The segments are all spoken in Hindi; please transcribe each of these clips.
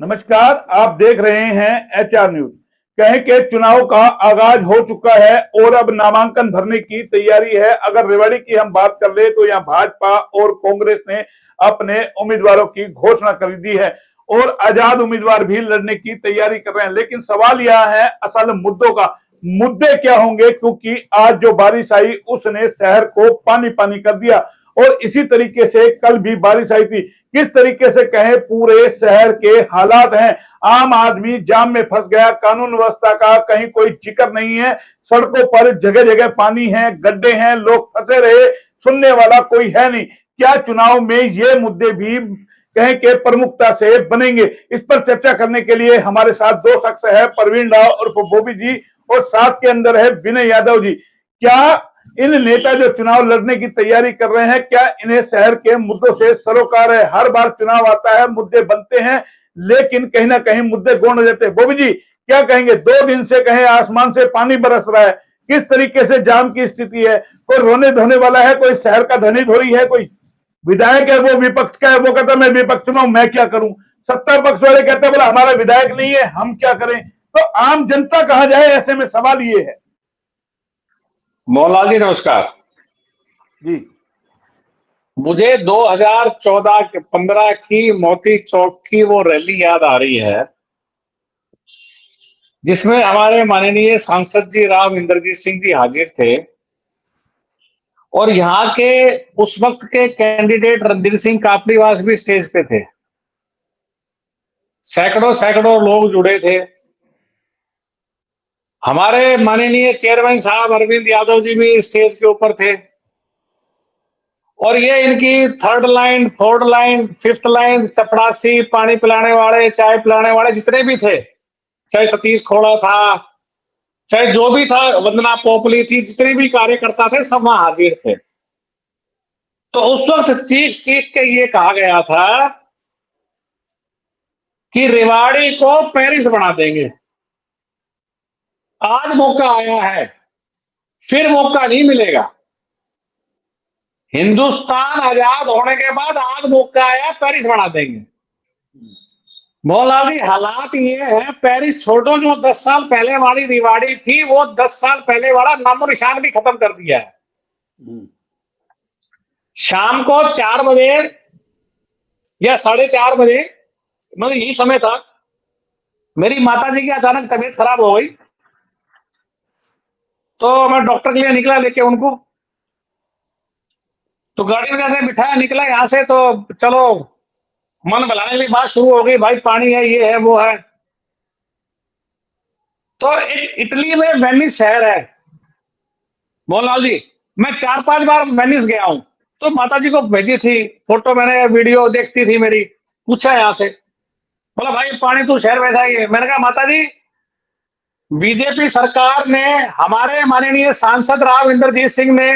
नमस्कार, आप देख रहे हैं एचआर न्यूज। कहें कि चुनाव का आगाज हो चुका है और अब नामांकन भरने की तैयारी है। अगर रेवाड़ी की हम बात कर ले तो यहाँ भाजपा और कांग्रेस ने अपने उम्मीदवारों की घोषणा कर दी है और आजाद उम्मीदवार भी लड़ने की तैयारी कर रहे हैं। लेकिन सवाल यह है असल मुद्दों का, मुद्दे क्या होंगे, क्योंकि आज जो बारिश आई उसने शहर को पानी पानी कर दिया और इसी तरीके से कल भी बारिश आई थी। किस तरीके से कहें, पूरे शहर के हालात हैं। आम आदमी जाम में फंस गया, कानून व्यवस्था का कहीं कोई जिक्र नहीं है। सड़कों पर जगह जगह पानी है, गड्ढे हैं, लोग फंसे रहे, सुनने वाला कोई है नहीं। क्या चुनाव में ये मुद्दे भी कहें कि प्रमुखता से बनेंगे? इस पर चर्चा करने के लिए हमारे साथ दो शख्स है, प्रवीण राव और बॉबी जी, और साथ के अंदर है विनय यादव जी। क्या इन नेता जो चुनाव लड़ने की तैयारी कर रहे हैं, क्या इन्हें शहर के मुद्दों से सरोकार है? हर बार चुनाव आता है, मुद्दे बनते हैं, लेकिन कहीं ना कहीं मुद्दे गौण हो जाते हैं। बॉबी जी, क्या कहेंगे? 2 दिन से कहें आसमान से पानी बरस रहा है, किस तरीके से जाम की स्थिति है? कोई रोने धोने वाला है, कोई शहर का धनी धोरी है, कोई विधायक है वो विपक्ष का है, वो कहता मैं विपक्ष में हूं, मैं क्या करूं। सत्ता पक्ष वाले कहते हैं बोला हमारा विधायक नहीं है, हम क्या करें। तो आम जनता कहां जाए? ऐसे में सवाल ये है। मोहनलाल जी नमस्कार जी। मुझे 2014-15 की मोती चौक की वो रैली याद आ रही है जिसमें हमारे माननीय सांसद जी राव इंद्रजीत सिंह जी हाजिर थे और यहाँ के उस वक्त के कैंडिडेट रणधीर सिंह कापड़ीवास भी स्टेज पे थे। सैकड़ों सैकड़ों लोग जुड़े थे। हमारे माननीय चेयरमैन साहब अरविंद यादव जी भी स्टेज के ऊपर थे और ये इनकी third line, fourth line, fifth line, चपड़ासी, पानी पिलाने वाले, चाय पिलाने वाले जितने भी थे, चाहे सतीश खोड़ा था, चाहे जो भी था, वंदना पोपली थी, जितने भी कार्यकर्ता थे सब वहां हाजिर थे। तो उस वक्त चीख चीख के ये कहा गया था कि रेवाड़ी को पेरिस बना देंगे। आज मौका आया है, फिर मौका नहीं मिलेगा। हिंदुस्तान आजाद होने के बाद आज मौका आया, पेरिस बना देंगे। मोहनलाल जी, हालात ये है, पेरिस छोड़ो, जो 10 साल पहले वाली रेवाड़ी थी वो 10 साल पहले वाला नामो निशान भी खत्म कर दिया है। शाम को 4 बजे या 4:30 बजे, मतलब यही समय था, मेरी माता जी की अचानक तबीयत खराब हो गई तो मैं डॉक्टर के लिए निकला लेके उनको। तो गाड़ी में जैसे बिठाया, निकला यहां से, तो चलो मन बहलाने के लिए बात शुरू हो गई, भाई पानी है, ये है, वो है। तो इटली में वेनिस शहर है मोहनलाल जी, मैं 4-5 बार वेनिस गया हूं। तो माता जी को भेजी थी फोटो, मैंने वीडियो देखती थी मेरी, पूछा यहां से, बोला भाई पानी तो शहर वैसा ही है। मैंने कहा माता जी, बीजेपी सरकार ने, हमारे माननीय सांसद राव इंद्रजीत सिंह ने,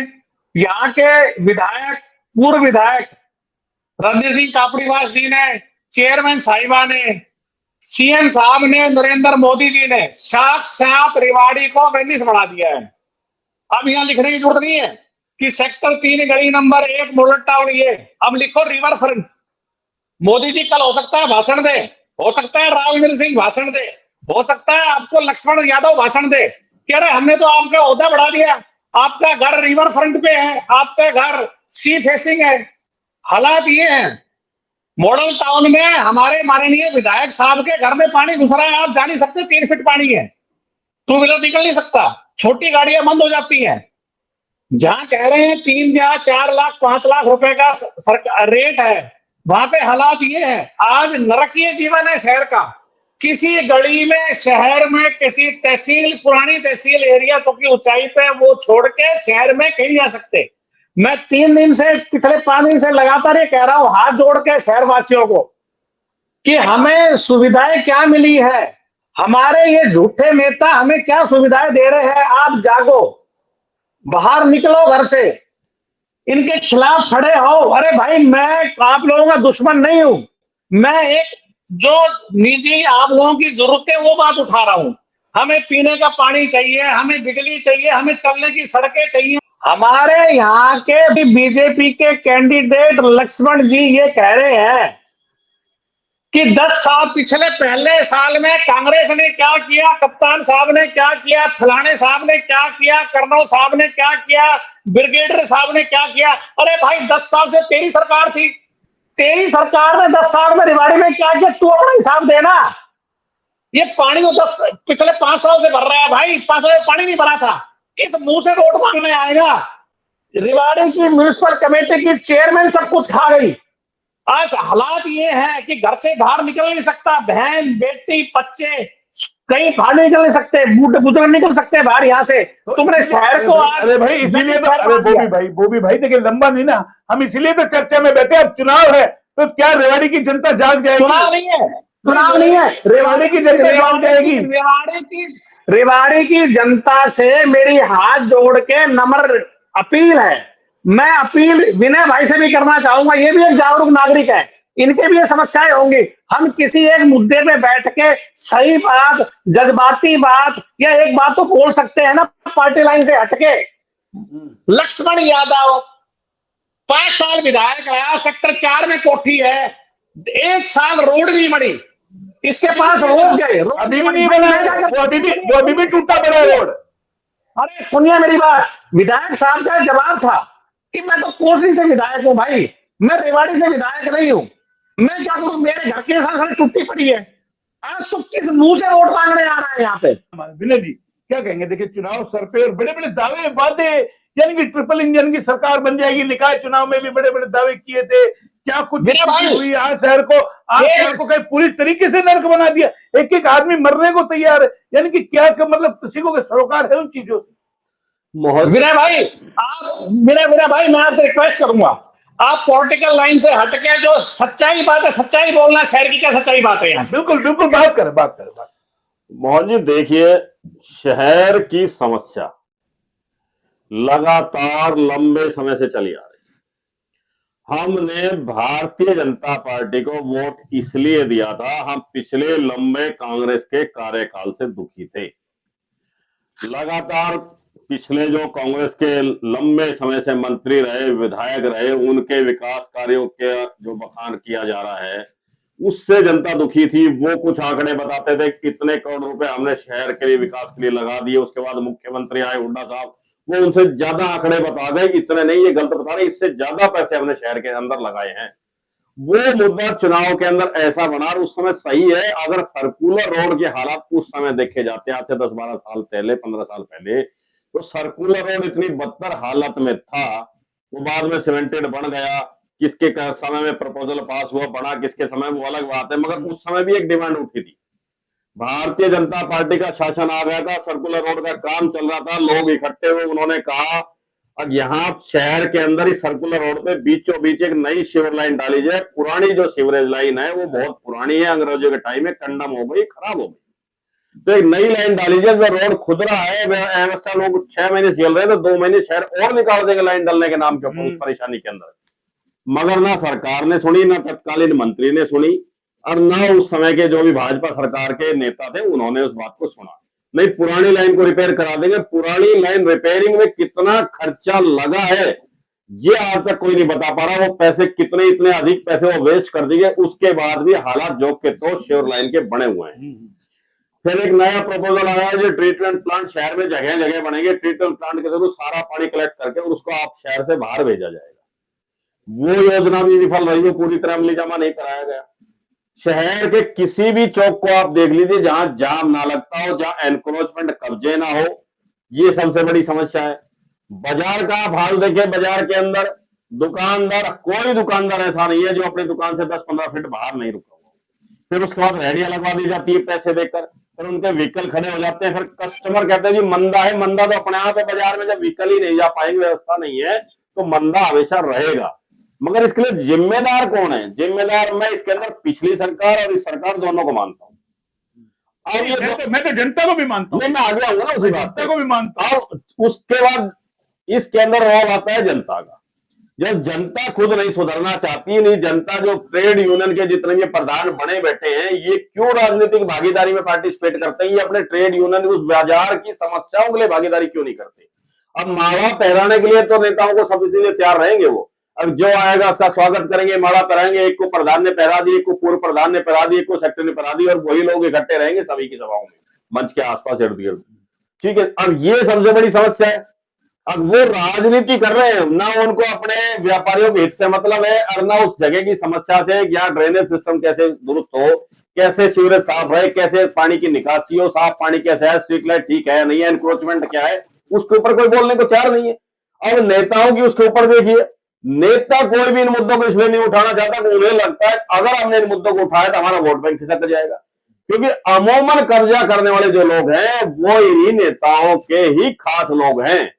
यहाँ के विधायक, पूर्व विधायक रणधीर सिंह कापड़ीवास जी ने, चेयरमैन साहिबा ने, सीएम साहब ने, नरेंद्र मोदी जी ने साक्षात रेवाड़ी को वेनिस बना दिया है। अब यहाँ लिखने की जरूरत नहीं है कि सेक्टर 3 गली नंबर 1 मॉडल टाउन, ये अब लिखो रिवर फ्रंट। मोदी जी कल हो सकता है भाषण दे, हो सकता है राव इंद्र सिंह भाषण दे, हो सकता है आपको लक्ष्मण यादव भाषण दे कि अरे हमने तो आपका ओहदा बढ़ा दिया, आपका घर रिवर फ्रंट पे है, आपका घर सी फेसिंग है। हालात ये है, मॉडल टाउन में हमारे माननीय विधायक साहब के घर में पानी घुस रहा है, आप जा नहीं सकते, 3 फीट पानी है, टू व्हीलर निकल नहीं सकता, छोटी गाड़ियां बंद हो जाती हैं। जहां कह रहे हैं 3 या 4 लाख 5 लाख रुपए का रेट है, वहां पे हालात ये है, आज नरकीय जीवन है शहर का। किसी गली में, शहर में, किसी तहसील, पुरानी तहसील एरिया तो की ऊंचाई पे, वो छोड़ के शहर में कहीं जा सकते। मैं 3 दिन से, पिछले 5 दिन से लगातार ये कह रहा हूं हाथ जोड़ के शहर वासियों को कि हमें सुविधाएं क्या मिली है, हमारे ये झूठे नेता हमें क्या सुविधाएं दे रहे हैं। आप जागो, बाहर निकलो घर से, इनके खिलाफ खड़े हो। अरे भाई, मैं आप लोगों का दुश्मन नहीं हूं, मैं एक जो निजी आप लोगों की जरूरत है वो बात उठा रहा हूं। हमें पीने का पानी चाहिए, हमें बिजली चाहिए, हमें चलने की सड़कें चाहिए। हमारे यहाँ के बीजेपी के कैंडिडेट लक्ष्मण जी ये कह रहे हैं कि 10 साल पिछले पहले साल में कांग्रेस ने क्या किया, कप्तान साहब ने क्या किया, फलाने साहब ने क्या किया, कर्नल साहब ने क्या किया, ब्रिगेडियर साहब ने क्या किया। अरे भाई 10 साल से तेरी सरकार थी, तेरी सरकार ने 10 साल में रेवाड़ी में क्या किया, तू अपना हिसाब देना। ये पानी तो 10 पिछले 5 साल से भर रहा है भाई, 5 साल में पानी नहीं भरा था, किस मुंह से वोट मांगने आएगा। रेवाड़ी की म्यूनिसिपल कमेटी की चेयरमैन सब कुछ खा गई। आज हालात ये है कि घर से बाहर निकल नहीं सकता, बहन बेटी बच्चे कहीं बाहर नहीं निकल नहीं सकते, बूढ़े बुजुर्ग निकल सकते बाहर यहाँ से। तुमने शहर को आज, अरे भाई इसीलिए तो, अरे बोबी भाई देखिए लंबा नहीं ना, हम इसीलिए तो चर्चा में बैठे। अब चुनाव है तो क्या रेवाड़ी की जनता जाग जाएगी? चुनाव नहीं है, चुनाव नहीं है, रेवाड़ी की जनता जाग जाएगी। रेवाड़ी की जनता से मेरी हाथ जोड़ के नम्र अपील है। मैं अपील विनय भाई से भी करना चाहूंगा, ये भी एक जागरूक नागरिक है, इनके भी ये समस्याएं होंगी। हम किसी एक मुद्दे पे बैठ के सही बात, जज्बाती बात या एक बात तो बोल सकते हैं ना, पार्टी लाइन से हटके। लक्ष्मण यादव 5 साल विधायक रहा, सेक्टर 4 में कोठी है, 1 साल रोड नहीं बनी, इसके पास रोड गए, अभी भी नहीं बना, वो अभी भी टूटा पड़ा रोड। अरे सुनिए मेरी बात, विधायक साहब का जवाब था कि मैं तो कोसी से विधायक हूं भाई, मैं रेवाड़ी से विधायक नहीं हूं, मैं क्या करूं, मेरे घर के साथ टूटी पड़ी है। आज तो किस मुंह से वोट मांगने आ रहा है यहाँ पे? विनय जी क्या कहेंगे? देखिए चुनाव सर पे और बड़े बड़े दावे वादे, यानी कि ट्रिपल इंजन की सरकार बन जाएगी, निकाय चुनाव में भी बड़े बड़े दावे किए थे, क्या कुछ हुई? आज शहर को कहीं पूरी तरीके से नर्क बना दिया, एक एक आदमी मरने को तैयार है, यानी कि क्या मतलब किसी को सरोकार है उन चीजों से? विनय भाई, विनय भाई मैं आपसे रिक्वेस्ट करूंगा, आप पॉलिटिकल लाइन से हटके जो सच्चाई बात है, सच्चाई बोलना, शहर की क्या सच्चाई बात है यहाँ। बिल्कुल बिल्कुल बात करें। मोहन जी देखिए, शहर की समस्या लगातार लंबे समय से चली आ रही। हमने भारतीय जनता पार्टी को वोट इसलिए दिया था, हम पिछले लंबे कांग्रेस के कार्यकाल से दुखी थे। लगातार पिछले जो कांग्रेस के लंबे समय से मंत्री रहे, विधायक रहे, उनके विकास कार्यों के जो बखान किया जा रहा है उससे जनता दुखी थी। वो कुछ आंकड़े बताते थे कितने करोड़ रुपए हमने शहर के लिए विकास के लिए लगा दिए। उसके बाद मुख्यमंत्री आए हुड्डा साहब, वो उनसे ज्यादा आंकड़े बता गए, इतने नहीं, ये गलत बता रहे, इससे ज्यादा पैसे हमने शहर के अंदर लगाए हैं। वो मुद्दा चुनाव के अंदर ऐसा बना, उस समय सही है, अगर सर्कुलर रोड के हालात उस समय देखे जाते हैं, आज से 10-12 साल पहले, 15 साल पहले, तो सर्कुलर रोड इतनी बदतर हालत में था। वो बाद में सीमेंटेड बन गया, किसके समय में प्रपोजल पास हुआ, बना किसके समय, वो अलग बात है, मगर उस समय भी एक डिमांड उठी थी। भारतीय जनता पार्टी का शासन आ गया था, सर्कुलर रोड का काम चल रहा था, लोग इकट्ठे हुए, उन्होंने कहा अब यहाँ शहर के अंदर ही सर्कुलर रोड पे बीचों बीच एक नई सीवर लाइन डाली जाए। पुरानी जो सीवरेज लाइन है वो बहुत पुरानी है, अंग्रेजों के टाइम में कंडम हो गई, खराब हो गई, तो एक नई लाइन डाली जाए। जो रोड खुदरा है, व्यवस्था लोग 6 महीने झेल रहे हैं, तो 2 महीने शहर और निकाल देंगे लाइन डालने के नाम के ऊपर, उस परेशानी के अंदर। मगर ना सरकार ने सुनी, ना तत्कालीन मंत्री ने सुनी, और ना उस समय के जो भी भाजपा सरकार के नेता थे उन्होंने उस बात को सुना। नहीं, पुरानी लाइन को रिपेयर करा देंगे। पुरानी लाइन रिपेयरिंग में कितना खर्चा लगा है ये आज तक कोई नहीं बता पा रहा। वो पैसे कितने, इतने अधिक पैसे वो वेस्ट कर दिए, उसके बाद भी हालात जो के तो श्योर लाइन के बने हुए हैं। फिर एक नया प्रपोजल आया है, जो ट्रीटमेंट प्लांट शहर में जगह जगह बनेंगे, ट्रीटमेंट प्लांट के थ्रू सारा पानी कलेक्ट करके और उसको आप शहर से बाहर भेजा जाएगा। वो योजना भी विफल रही, वो पूरी तरह अमली जामा नहीं कराया गया। शहर के किसी भी चौक को आप देख लीजिए, जहां जाम ना लगता हो, जहां एनक्रोचमेंट कब्जे ना हो, ये सबसे बड़ी समस्या है। बाजार का आप हाल देखिए, बाजार के अंदर दुकानदार, कोई दुकानदार ऐसा नहीं है जो अपनी दुकान से 10-15 फीट बाहर नहीं रुका हुआ। फिर उसके बाद रेहड़ियां लगवा दी जाती है पैसे देकर, फिर उनके व्हीकल खड़े हो जाते हैं। फिर कस्टमर कहते हैं जी मंदा है, मंदा तो अपने आप है बाजार में, जब व्हीकल ही नहीं जा पाएंगे, व्यवस्था नहीं है, तो मंदा हमेशा रहेगा। मगर इसके लिए जिम्मेदार कौन है? जिम्मेदार मैं इसके अंदर पिछली सरकार और इस सरकार दोनों को मानता हूं। अब मैं तो जनता को भी मानता हूं, मैं आगे आऊंगा ना, उसी जनता को भी मानता हूं। और उसके बाद इसके अंदर रोल आता है जनता का। जब जनता खुद नहीं सुधरना चाहती, नहीं जनता जो ट्रेड यूनियन के जितने भी प्रधान बने बैठे हैं, ये क्यों राजनीतिक भागीदारी में पार्टिसिपेट करते हैं? ये अपने ट्रेड यूनियन उस बाजार की समस्याओं के लिए भागीदारी क्यों नहीं करते? अब मावा पहराने के लिए तो नेताओं को सब इसीलिए तैयार रहेंगे वो, अब जो आएगा उसका स्वागत करेंगे, माला पहराएंगे, एक को प्रधान ने पहरा दी, एक को पूर्व प्रधान ने पहरा दी, एक को सेक्रेटरी ने पहरा दी, और वही लोग इकट्ठे रहेंगे सभी की सभाओं में, मंच के आसपास इर्द गिर्द। ठीक है, अब ये सबसे बड़ी समस्या है। अब वो राजनीति कर रहे हैं, ना उनको अपने व्यापारियों के हित से मतलब है, और ना उस जगह की समस्या से, या ड्रेनेज सिस्टम कैसे दुरुस्त हो, कैसे सीवरेज साफ है, कैसे पानी की निकासी हो, साफ पानी कैसे है, स्ट्रीट लाइट ठीक है नहीं है, एनक्रोचमेंट क्या है, उसके ऊपर कोई बोलने को तैयार नहीं है। अब नेताओं की उसके ऊपर देखिए, नेता कोई भी इन मुद्दों को इसलिए नहीं उठाना चाहता कि उन्हें लगता है अगर हमने इन मुद्दों को उठाया तो हमारा वोट बैंक खिसक जाएगा। क्योंकि अमूमन कब्जा करने वाले जो लोग हैं वो इन्हीं नेताओं के ही खास लोग हैं,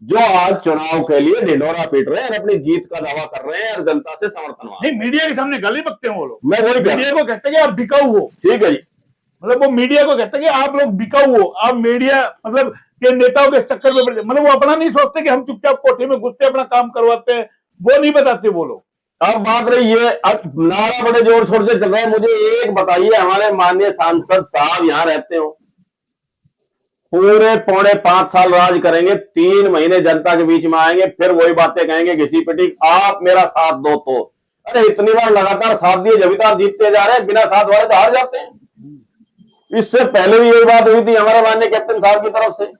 जो आज चुनाव के लिए ढिंढोरा पीट रहे हैं, अपनी जीत का दावा कर रहे हैं और जनता से समर्थन मांग। नहीं, मीडिया के सामने गाली बकते हैं वो लोग। मैं वही मीडिया को कहते हैं कि आप बिकाऊ हो। ठीक है जी, मतलब वो मीडिया को कहते हैं कि आप लोग बिकाऊ हो, आप मीडिया मतलब के नेताओं के चक्कर में पड़े। मतलब वो अपना नहीं सोचते कि हम चुपचाप कोठे में घुसते अपना काम करवाते हैं, वो नहीं बताते वो लोग। अब बात रही है, अब नारा बड़े जोर शोर से चल रहा है। मुझे एक बताइए, हमारे माननीय सांसद साहब यहाँ रहते हो, पूरे 4.5 साल राज करेंगे, 3 महीने जनता के बीच में आएंगे, फिर वही बातें कहेंगे घिसी पिटी, आप मेरा साथ दो तो। अरे इतनी बार लगातार साथ दिए जब तक जीतते जा रहे हैं, बिना साथ वाले तो हार जाते हैं। इससे पहले भी यही बात हुई थी हमारे माननीय कैप्टन साहब की तरफ से,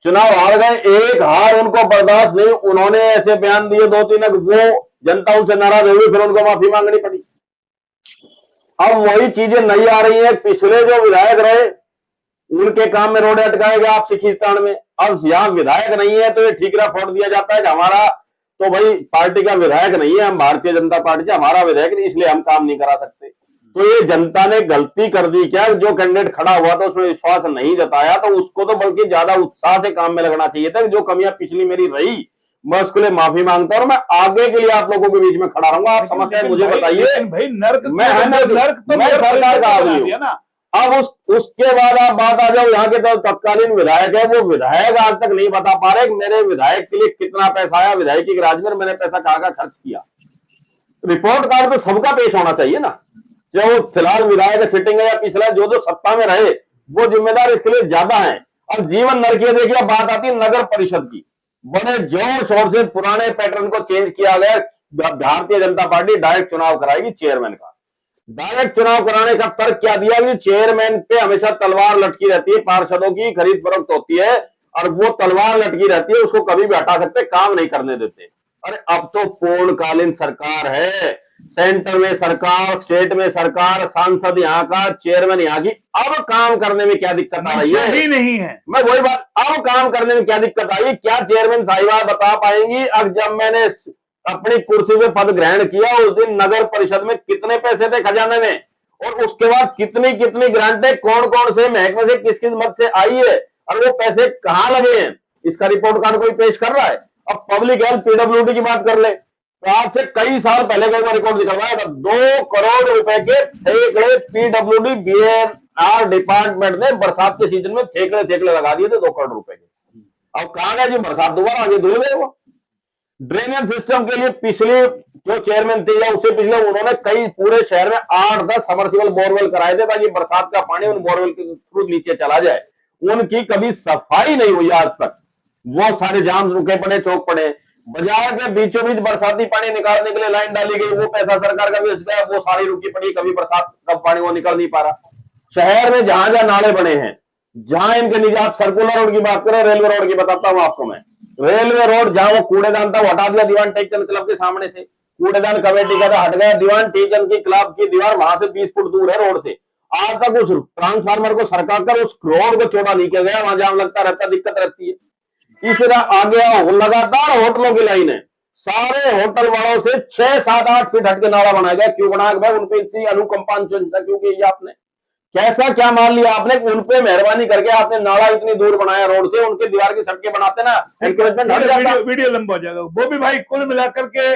चुनाव हार गए, एक हार उनको बर्दाश्त नहीं, उन्होंने ऐसे बयान दिए 2-3, वो जनता उनसे नाराज हो गई, फिर उनको माफी मांगनी पड़ी। अब वही चीजें नहीं आ रही है। पिछले जो विधायक रहे उनके काम में रोडे अटकाए गए आपसी खींचतान में, अब यहाँ विधायक नहीं है तो ये ठीकरा फोड़ दिया जाता है कि हमारा तो भाई पार्टी का विधायक नहीं है, हम भारतीय जनता पार्टी से, हमारा विधायक नहीं इसलिए हम काम नहीं करा सकते। तो ये जनता ने गलती कर दी क्या? जो कैंडिडेट खड़ा हुआ था उसमें विश्वास नहीं जताया, तो उसको तो बल्कि ज्यादा उत्साह से काम में लगना चाहिए था। जो कमियां पिछली मेरी रही मैं उसके लिए माफी मांगता हूं, और मैं आगे के लिए आप लोगों के बीच में खड़ा रहूंगा। आप समस्या मुझे बताइए, भाई नर्क मैं सरकार का आदमी हूं ना। अब उसके बाद आप बात आ जाओ, यहाँ के तो तत्कालीन विधायक है, वो विधायक आज तक नहीं बता पा रहे मेरे विधायक के लिए कितना पैसा आया, विधायकी के राज में मैंने पैसा कहाँ खर्च किया। रिपोर्ट कार्ड तो सबका पेश होना चाहिए ना, चाहे वो फिलहाल विधायक सिटिंग है या पिछला जो सत्ता में रहे, वो जिम्मेदार इसके लिए ज्यादा है। अब जीवन नरकीय देखिए, बात आती है नगर परिषद की, बड़े जोर शोर से पुराने पैटर्न को चेंज किया गया। भारतीय जनता पार्टी डायरेक्ट चुनाव कराएगी चेयरमैन का। डायरेक्ट चुनाव कराने का तर्क क्या दिया कि चेयरमैन पे हमेशा तलवार लटकी रहती है, पार्षदों की खरीद फरोख्त होती है और वो तलवार लटकी रहती है, उसको कभी भी हटा सकते, काम नहीं करने देते। अरे अब तो पूर्णकालीन सरकार है, सेंटर में सरकार, स्टेट में सरकार, सांसद यहाँ का, चेयरमैन यहाँ की, अब काम करने में क्या दिक्कत आ रही है? ही नहीं है। मैं वही बात, अब काम करने में क्या दिक्कत आई? क्या चेयरमैन साहिबा बता पाएंगी अब जब मैंने अपनी कुर्सी पे पद ग्रहण किया उस दिन नगर परिषद में कितने पैसे थे खजाने में, और उसके बाद कितनी कितनी ग्रांटें कौन कौन से महकमे से किस किस मद से आई है, और वो पैसे कहां लगे हैं, इसका रिपोर्ट कार्ड कोई पेश कर रहा है? अब पब्लिक हेल्थ पीडब्ल्यूडी की बात कर ले, तो आज से कई साल पहले का रिकॉर्ड निकलवाया था, 2 करोड़ रुपए के ठेकड़े पीडब्ल्यूडी बीएनआर डिपार्टमेंट ने बरसात के सीजन में ठेकड़े लगा दिए थे 2 करोड़ रुपए के। अब कहां गए जी? बरसात दोबारा आगे धुल गए वो। ड्रेनेज सिस्टम के लिए पिछले जो चेयरमैन थे या उससे पिछले, उन्होंने कई पूरे शहर में 8-10 सबमर्सिबल बोरवेल कराए थे ताकि बरसात का पानी उन बोरवेल के थ्रू नीचे चला जाए। उनकी कभी सफाई नहीं हुई आज तक, वो सारे जाम रुके पड़े, चौक पड़े। बाजार के बीचों बीच बरसाती पानी निकालने के लिए लाइन डाली गई, वो पैसा सरकार का भी गया, वो सारी रुकी पड़ी, कभी बरसात का पानी वो निकल नहीं पा रहा। शहर में जहां जहां नाले बने हैं, जहां इनके निजात, सर्कुलर रोड की बात करें, रेलवे रोड की बताता हूं आपको मैं। रेलवे रोड जहां वो कूड़ेदान था वो हटा दिया दीवान टेकचंद क्लब के सामने से, कूड़ेदान कमेटी का हट गया, दीवान टेकचंद की क्लब की दीवार वहां से 20 फुट दूर है रोड से। आज तक उस ट्रांसफार्मर को सरकार कर उस रोड को चौड़ा नहीं किया गया, वहां जाम लगता रहता, दिक्कत रहती है। तीसरा आ गया लगातार होटलों की लाइन है, सारे होटल वालों से 6-7-8 फीट हटके नाला बनाया गया। क्यों बनाया गया? उनपे इतनी अनुकंपा क्यों की आपने? कैसा क्या मान लिया आपने? उनपे मेहरबानी करके आपने नाला इतनी दूर बनाया रोड से, उनके दीवार की सड़कें बनाते ना, एनकरेजमेंट हट जाता। वीडियो लंबा हो जाएगा। वो भी भाई कुल मिलाकर के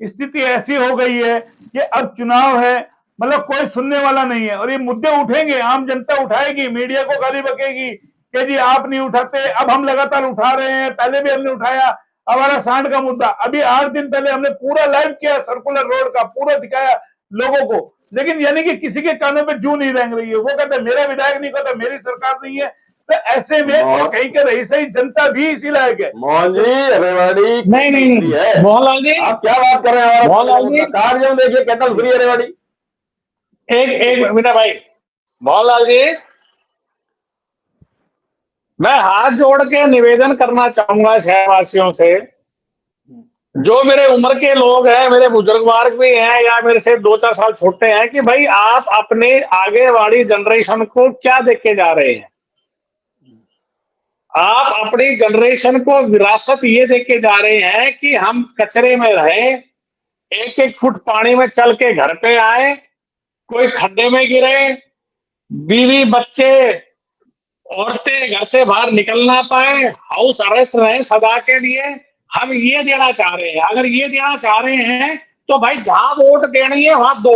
स्थिति ऐसी हो गई है कि अब चुनाव है, मतलब कोई सुनने वाला नहीं है, और ये मुद्दे उठेंगे, आम जनता उठाएगी, मीडिया को गाली बकेगी कि जी आप नहीं उठाते, अब हम लगातार उठा रहे हैं, पहले भी हमने उठाया, हमारा सांड का मुद्दा। अभी 8 दिन पहले हमने पूरा लाइव किया, सर्कुलर रोड का पूरा दिखाया लोगों को, लेकिन यानी कि किसी के कानों पे जू नहीं रेंग रही है। वो कहते मेरा विधायक नहीं कहता, मेरी सरकार नहीं है, तो ऐसे में और कहीं के रही सही जनता भी इसी लायक है। मोहन जी, रेवाड़ी नहीं है। मोहनलाल जी, आप क्या बात कर रहे हैं? मोहनलाल जी, कार्य देखिए कैटल फ्री है रेवाड़ी। एक मीना भाई, मोहनलाल जी, मैं हाथ जोड़ के निवेदन करना चाहूंगा शहरवासियों से, जो मेरे उम्र के लोग हैं, मेरे बुजुर्ग वर्ग भी हैं या मेरे से 2-4 साल छोटे हैं, कि भाई आप अपने आगे वाली जनरेशन को क्या देख के जा रहे हैं? आप अपनी जनरेशन को विरासत ये देख के जा रहे हैं कि हम कचरे में रहें, 1-1 फुट पानी में चल के घर पे आए, कोई खड्डे में गिरे, बीवी बच्चे औरतें घर से बाहर निकल ना पाए, हाउस अरेस्ट रहे सदा के लिए। हम ये देना चाह रहे हैं। अगर ये देना चाह रहे हैं तो भाई जहां वोट देनी है वहां दो।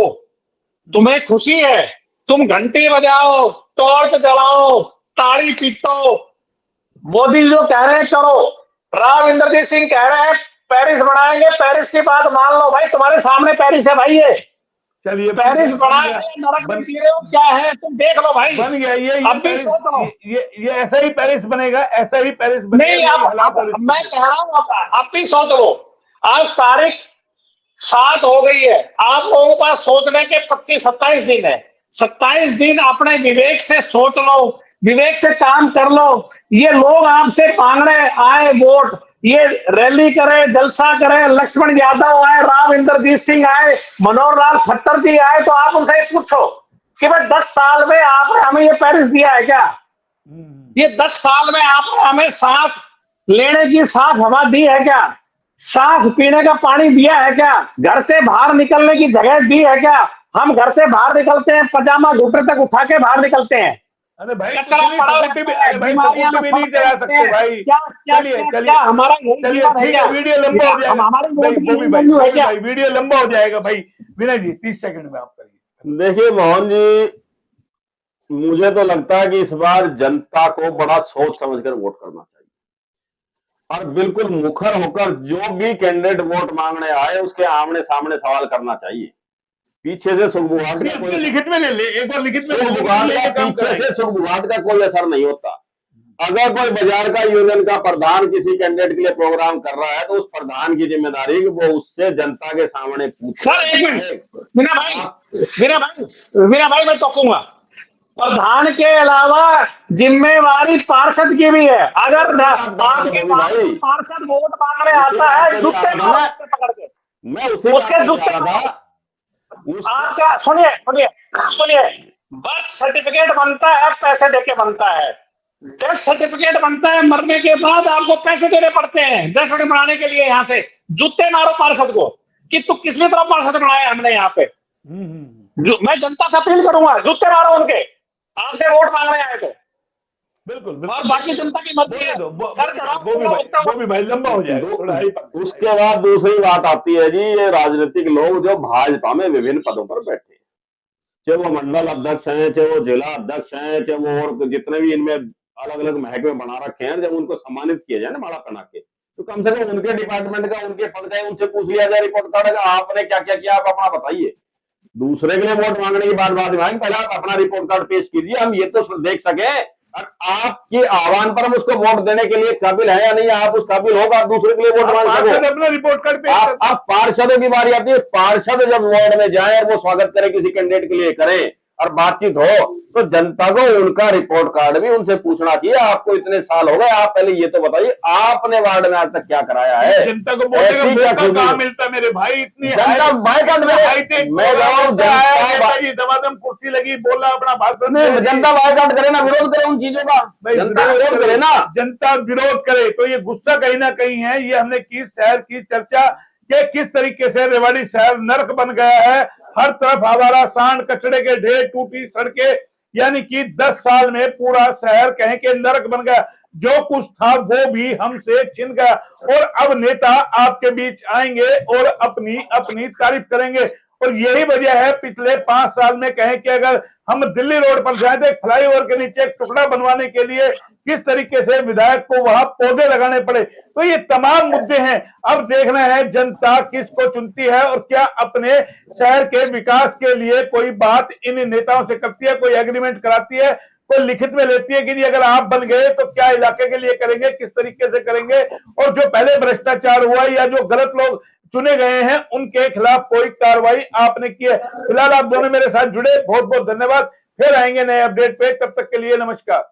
तुम्हें खुशी है, तुम घंटी बजाओ, टॉर्च जलाओ, ताड़ी पीटो, मोदी जो कह रहे हैं करो। राव इंद्रजीत सिंह कह रहे हैं पेरिस बनाएंगे, पेरिस की बात मान लो भाई, तुम्हारे सामने पेरिस है भाई। ये चलिए पेरिस बनाया, नरक में जी रहे हो क्या है, तुम देख लो भाई। बन गया ये अब भी सोच लो, ये ऐसा ही पेरिस बनेगा, ऐसा ही पेरिस बनेगा। नहीं अब मैं कह रहा हूं, अब भी सोच लो। आज तारीख 7 हो गई है, आप लोगों के पास सोचने के 25-27 दिन है। 27 दिन अपने विवेक से सोच लो, विवेक से काम कर लो। ये लोग आपसे मांगने आए वोट, ये रैली करे, जलसा करे, लक्ष्मण यादव आए, राव इंद्रजीत सिंह आए, मनोहर लाल खट्टर जी आए, तो आप उनसे पूछो कि भाई 10 साल में आपने हमें ये पेरिस दिया है क्या? ये 10 साल में आपने हमें सांस लेने की साफ हवा दी है क्या? साफ पीने का पानी दिया है क्या? घर से बाहर निकलने की जगह दी है क्या? हम घर से बाहर निकलते हैं, पजामा घुटने तक उठा के बाहर निकलते हैं। अरे भाई कचरा पड़ा रहता है, बीमारियां भी नहीं चला सकते भाई। क्या क्या क्या हमारा यही जीवन है क्या? वीडियो लंबा हो जाएगा हमारी भाई, वोट वो की भी वैल्यू है क्या? भाई वीडियो लंबा हो जाएगा भाई। विनय जी 30 सेकंड में आप करिए। देखिए मोहन जी, मुझे तो लगता है कि इस बार जनता को बड़ा सोच समझकर वोट करना चाहिए और बिल्कुल मुखर होकर जो भी कैंडिडेट वोट मांगने आए उसके आमने सामने सवाल करना चाहिए। पीछे से सुगबुगाहट का कोई लिखित में ले ले, एक बार लिखित में पीछे से सुगबुगाहट का कोई असर नहीं होता। अगर कोई बाजार का यूनियन का प्रधान किसी कैंडिडेट के लिए प्रोग्राम कर रहा है तो उस प्रधान की जिम्मेदारी वो उससे जनता के सामने पूछे। सर एक मिनट, मीरा भाई मैं टोकूंगा। प्रधान के अलावा जिम्मेवारी पार्षद की भी है। अगर आपके पार्षद वोट मांगने आता है, जूते मारो उसके पकड़ के, मैं उसके जूते आपका सुनिए, बर्थ सर्टिफिकेट बनता है पैसे देके बनता है, डेथ सर्टिफिकेट बनता है मरने के बाद आपको पैसे देने पड़ते हैं 10 सर्टिफिकेट बनाने के लिए। यहाँ से जूते मारो पार्षद को कि तू किसने तरह पार्षद बनाया हमने यहाँ पे। मैं जनता से अपील करूंगा, जूते मारो उनके, आपसे वोट मांगने आए तो। बिल्कुल और बाकी जनता की मर्जी है। सर वो भी भाई लंबा हो जाएगा। उसके बाद दूसरी बात आती है जी, ये राजनीतिक लोग जो भाजपा में विभिन्न पदों पर बैठे, चाहे वो मंडल अध्यक्ष हैं, चाहे वो जिला अध्यक्ष हैं, चाहे वो और जितने भी इनमें अलग अलग महकमे बना रखे हैं, जब उनको सम्मानित किया जाए ना माला पहना के, तो कम से कम उनके डिपार्टमेंट का, उनके पद का उनसे पूछ लिया जाए रिपोर्ट कार्ड का, आपने क्या क्या किया, आप अपना बताइए। दूसरे के लिए वोट मांगने की बात में पहले आप अपना रिपोर्ट कार्ड पेश कीजिए, हम ये तो देख सके और आपके आह्वान पर हम उसको वोट देने के लिए काबिल है या नहीं। आप उस काबिल होगा, आप दूसरे के लिए वोट मांग सको। अपना रिपोर्ट कार्ड पेश आप पार्षदों की बारी आती है, पार्षद जब वार्ड में जाए और वो स्वागत करे किसी कैंडिडेट के लिए करें और बातचीत हो, तो जनता को उनका रिपोर्ट कार्ड भी उनसे पूछना चाहिए। आपको इतने साल हो गए, आप पहले ये तो बताइए आपने वार्ड में आज तक क्या कराया है। जनता को कहाँ मिलता मेरे भाई, इतनी जनता बाइकाट दमादम कुर्सी लगी, बोला अपना भाषण, जनता बाइकाट करे ना, विरोध करे उन चीजों का, जनता विरोध करे ना, जनता विरोध करे। तो ये गुस्सा कहीं ना कहीं है। ये हमने की शहर की चर्चा कि किस तरीके से रेवाड़ी शहर नर्क बन गया है। हर तरफ आवारा सांड, कचड़े के ढेर, टूटी सड़कें, यानी कि 10 साल में पूरा शहर कहें कि नरक बन गया। जो कुछ था वो भी हमसे छिन गया। और अब नेता आपके बीच आएंगे और अपनी अपनी तारीफ करेंगे। और यही वजह है पिछले 5 साल में कहें कि अगर हम दिल्ली रोड पर जाए थे, फ्लाईओवर के नीचे एक टुकड़ा बनवाने के लिए किस तरीके से विधायक को वहां पौधे लगाने पड़े। तो ये तमाम मुद्दे हैं। अब देखना है जनता किसको चुनती है और क्या अपने शहर के विकास के लिए कोई बात इन नेताओं से करती है, कोई एग्रीमेंट कराती है, कोई लिखित में लेती है कि जी अगर आप बन गए तो क्या इलाके के लिए करेंगे, किस तरीके से करेंगे, और जो पहले भ्रष्टाचार हुआ या जो गलत लोग चुने गए हैं उनके खिलाफ कोई कार्रवाई आपने की है। फिलहाल आप दोनों मेरे साथ जुड़े, बहुत बहुत धन्यवाद। फिर आएंगे नए अपडेट पे, तब तक के लिए नमस्कार।